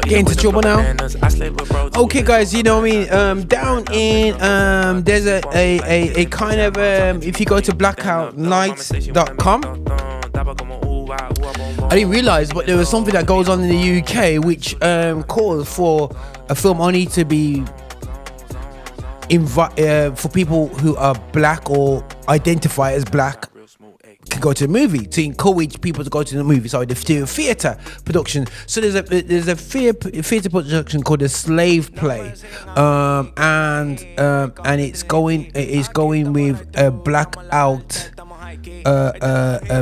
Getting to trouble now. Okay, guys, you know what I mean. Down in there's a kind of if you go to blackoutnights.com. I didn't realize, but there was something that goes on in the UK which calls for a film only to be for people who are black or identify as black can go to the movie, to encourage people to go to the movie. Sorry, the theatre production. So there's a theatre production called The Slave Play, and it's going with a blackout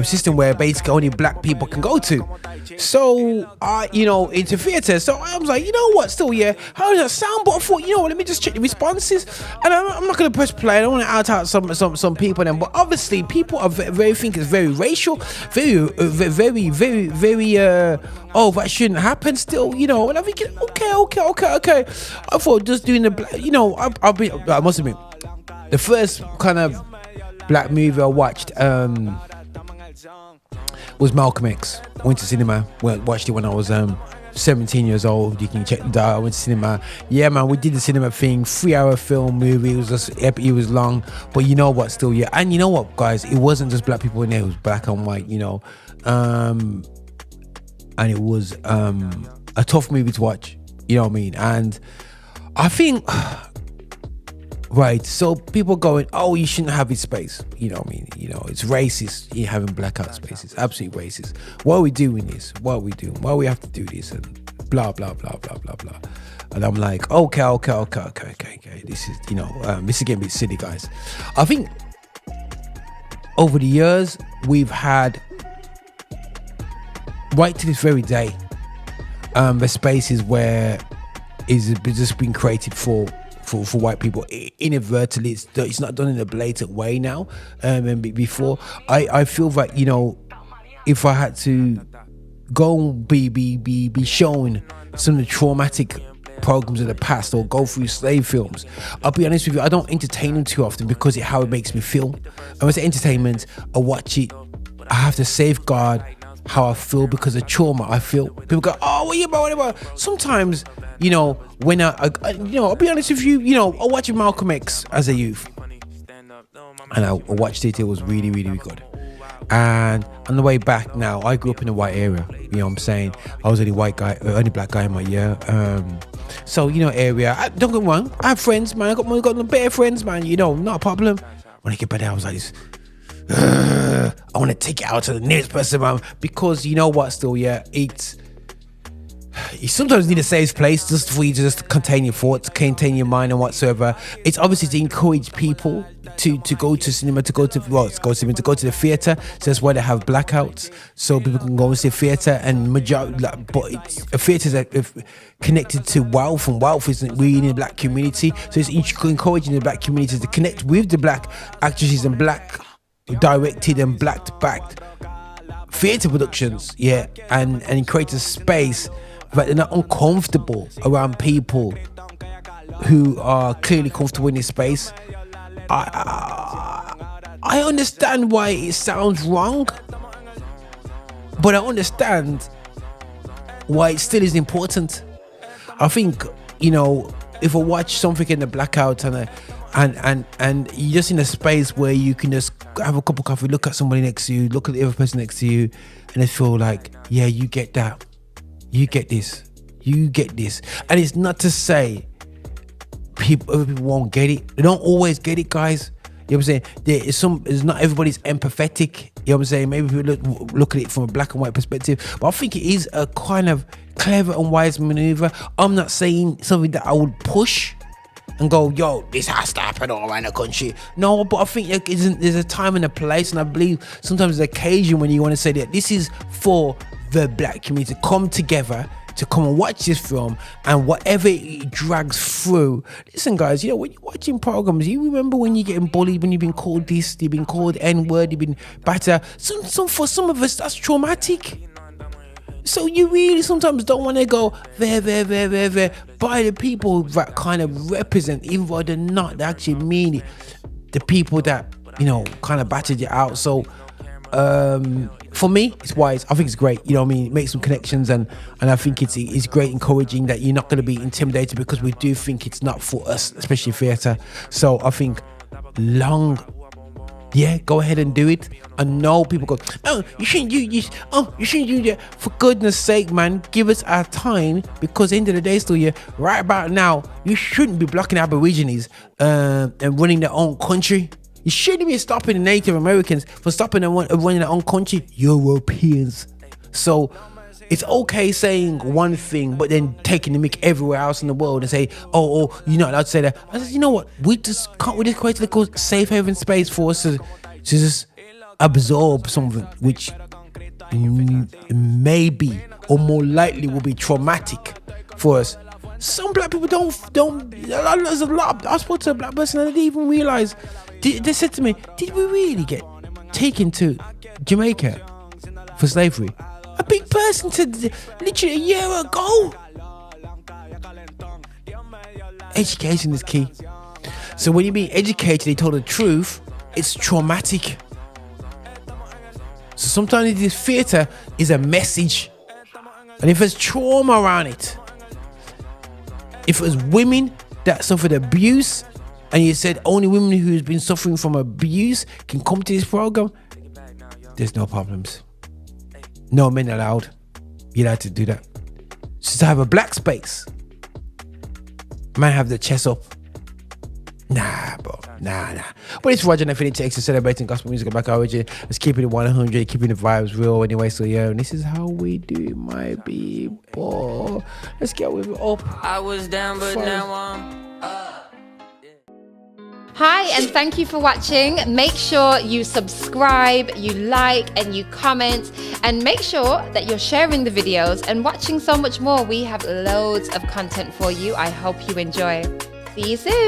system where basically only black people can go to. So it's a theatre. So I was like, you know what? Still, yeah. How does that sound? But I thought, let me just check the responses. And I'm not gonna press play. I don't want to out some people. Then, but obviously, people are very think it's very racial, very. Oh, that shouldn't happen. Still, And I'm thinking, okay. I thought just doing the, I must admit, the first kind of black movie I watched was Malcolm X. Went to cinema. Watched it when I was 17 years old. You can check that out. I went to cinema. Yeah, man, we did the cinema thing. 3-hour film movie. It was just epic. It was long, but you know what? Still, yeah. And you know what, guys? It wasn't just black people in there. It was black and white. And it was a tough movie to watch. You know what I mean? And I think. Right, so people going, oh, you shouldn't have his space. You know what I mean? It's racist. You having blackout spaces. Absolutely racist. Why are we doing this? What are we doing? Why do we have to do this? And blah, blah, blah, blah, blah, blah. And I'm like, okay. This is, this is getting a bit silly, guys. I think over the years, we've had, right to this very day, the spaces where it's just been created for white people inadvertently. It's not done in a blatant way now. And before, I feel that if I had to go and be shown some of the traumatic programs of the past or go through slave films, I'll be honest with you, I don't entertain them too often because how it makes me feel. And when it's entertainment, I watch it, I have to safeguard how I feel because of trauma I feel. People go, oh, what about? Sometimes, when I'll be honest with you, I watched Malcolm X as a youth, and I watched it. It was really, really good. And on the way back now, I grew up in a white area. You know what I'm saying? I was only black guy in my year. So area. Don't get me wrong. I have friends, man. I got better friends, man. Not a problem. When I get better, I was like this. I want to take it out to the nearest person, man, because you know what? Still, yeah, you sometimes need a safe place just for you to just contain your thoughts, contain your mind, and whatsoever. It's obviously to encourage people to go to cinema, to go to the theatre. So that's why they have blackouts, so people can go and see theatre. And but a theatre is connected to wealth, and wealth isn't really in the black community. So it's encouraging the black community to connect with the black actresses and black directed and black backed theatre productions, yeah, and create a space that they're not uncomfortable around people who are clearly comfortable in this space. I understand why it sounds wrong, but I understand why it still is important. I think if I watch something in the blackout and you're just in a space where you can just have a cup of coffee, look at somebody next to you, look at the other person next to you, and they feel like, yeah, you get that, you get this. And it's not to say other people won't get it. They don't always get it, guys. You know what I'm saying? It's not everybody's empathetic. You know what I'm saying? Maybe people look at it from a black and white perspective, but I think it is a kind of clever and wise maneuver. I'm not saying something that I would push and go, yo, this has to happen all around the country. No, but I think there's a time and a place, and I believe sometimes there's an occasion when you want to say that this is for the black community to come together, to come and watch this film, and whatever it drags through. Listen, guys, when you're watching programs, you remember when you're getting bullied, when you've been called this, you've been called N-word, you've been battered. For some of us, that's traumatic. So you really sometimes don't want to go there by the people that kind of represent, even though they're not, they actually mean it, the people that kind of battered you out. So for me, it's wise. I think it's great. You know what I mean? Make some connections, and I think it's great, encouraging that you're not going to be intimidated, because we do think it's not for us, especially theatre. So I think go ahead and do it. I know people go, oh, you shouldn't do this. Oh, you shouldn't do that. For goodness sake, man, give us our time, because at the end of the day, still, right about now, you shouldn't be blocking Aborigines and running their own country. You shouldn't be stopping the Native Americans for stopping and running their own country, Europeans. So it's okay saying one thing, but then taking the mick everywhere else in the world and say, oh, you're not allowed to say that. I said, you know what? We just create a little safe haven space for us to just absorb something which maybe or more likely will be traumatic for us. Some black people don't. There's a lot. I spoke to a black person and I didn't even realize. They said to me, did we really get taken to Jamaica for slavery? A big person said literally a year ago. Education is key. So when you're being educated, they told the truth, it's traumatic. So sometimes this theatre is a message. And if there's trauma around it, if it was women that suffered abuse, and you said only women who's been suffering from abuse can come to this program, there's no problems. No men allowed. You're allowed to do that. Just to have a black space, man, have the chest up. Nah, bro. Nah. But it's Roger and Infinity X, celebrating gospel music about origin. Let's keep it 100, keeping the vibes real anyway. So yeah, and this is how we do it, my people. Let's get with it up. I was down, but now I'm up. Hi, and thank you for watching. Make sure you subscribe, you like, and you comment, and make sure that you're sharing the videos and watching so much more. We have loads of content for you. I hope you enjoy. See you soon.